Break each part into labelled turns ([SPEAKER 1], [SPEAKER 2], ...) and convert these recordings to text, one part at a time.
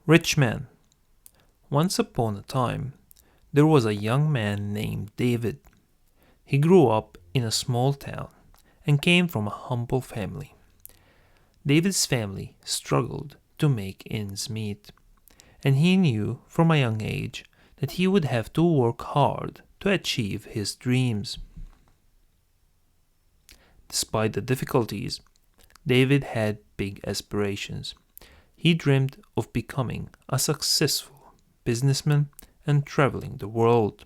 [SPEAKER 1] Rich man. Once upon a time, there was a young man named David. He grew up in a small town and came from a humble family. David's family struggled to make ends meet, and he knew from a young age that he would have to work hard to achieve his dreams. Despite the difficulties, David had big aspirations. He dreamed of becoming a successful businessman and traveling the world.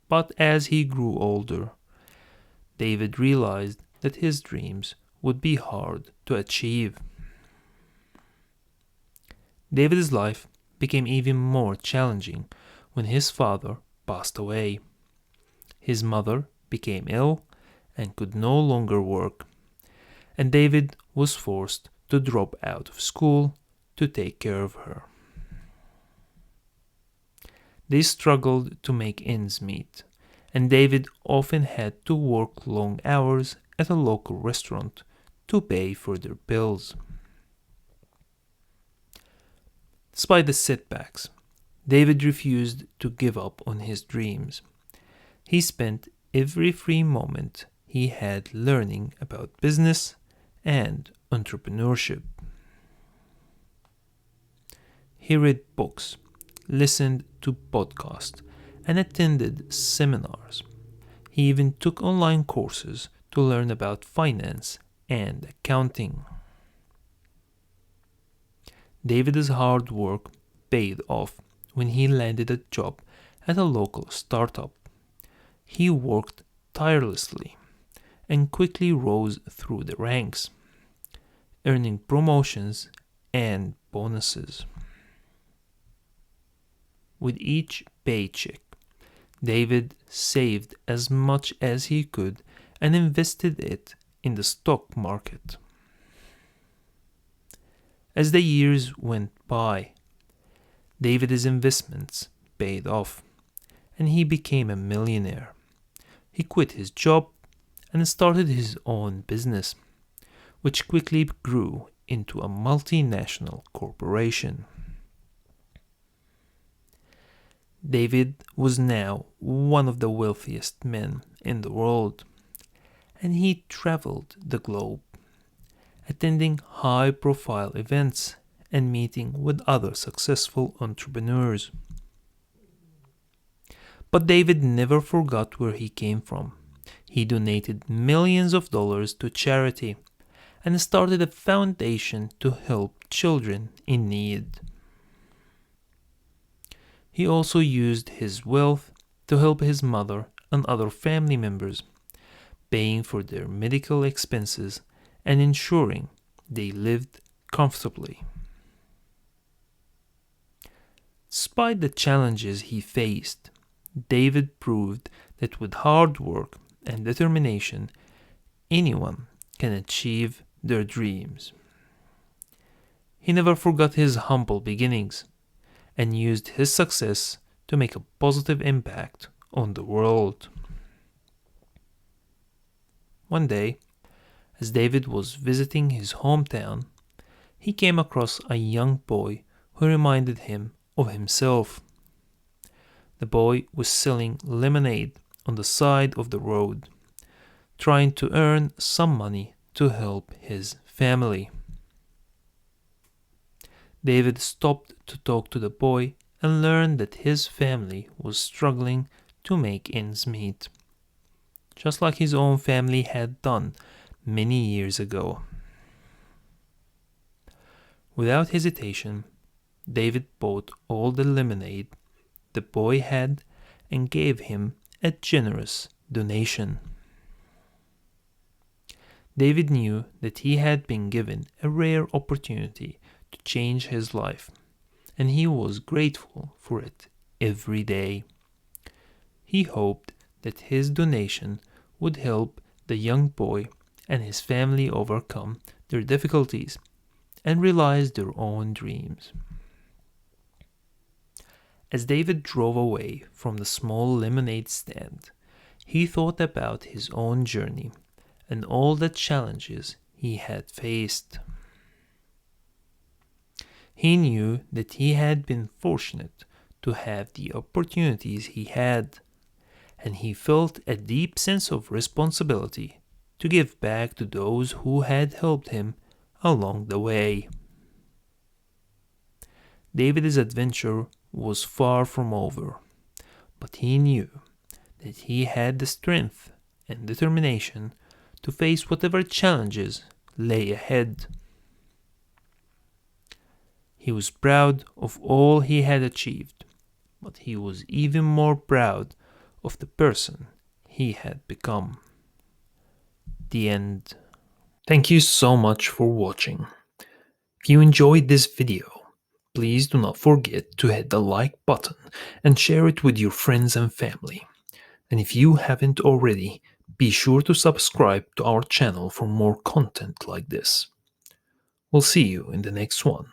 [SPEAKER 1] But as he grew older, David realized that his dreams would be hard to achieve. David's life became even more challenging when his father passed away. His mother became ill and could no longer work, and David was forced to drop out of school to take care of her. They struggled to make ends meet, and David often had to work long hours at a local restaurant to pay for their bills. Despite the setbacks, David refused to give up on his dreams. He spent every free moment he had learning about business and entrepreneurship. He read books, listened to podcasts, and attended seminars. He even took online courses to learn about finance and accounting. David's hard work paid off when he landed a job at a local startup. He worked tirelessly and quickly rose through the ranks, earning promotions and bonuses. With each paycheck, David saved as much as he could and invested it in the stock market. As the years went by, David's investments paid off, and he became a millionaire. He quit his job and started his own business, which quickly grew into a multinational corporation. David was now one of the wealthiest men in the world, and he traveled the globe, attending high-profile events and meeting with other successful entrepreneurs. But David never forgot where he came from. He donated millions of dollars to charity and started a foundation to help children in need. He also used his wealth to help his mother and other family members, paying for their medical expenses and ensuring they lived comfortably. Despite the challenges he faced, David proved that with hard work and determination, anyone can achieve their dreams. He never forgot his humble beginnings and used his success to make a positive impact on the world. One day, as David was visiting his hometown, he came across a young boy who reminded him of himself. The boy was selling lemonade on the side of the road, trying to earn some money to help his family. David stopped to talk to the boy and learned that his family was struggling to make ends meet, just like his own family had done many years ago. Without hesitation, David bought all the lemonade the boy had and gave him a generous donation. David knew that he had been given a rare opportunity to change his life, and he was grateful for it every day. He hoped that his donation would help the young boy and his family overcome their difficulties and realize their own dreams. As David drove away from the small lemonade stand, he thought about his own journey and all the challenges he had faced. He knew that he had been fortunate to have the opportunities he had, and he felt a deep sense of responsibility to give back to those who had helped him along the way. David's adventure was far from over, but he knew that he had the strength and determination to face whatever challenges lay ahead. He was proud of all he had achieved, but he was even more proud of the person he had become. The end. Thank you so much for watching. If you enjoyed this video, please do not forget to hit the like button and share it with your friends and family. And if you haven't already, be sure to subscribe to our channel for more content like this. We'll see you in the next one.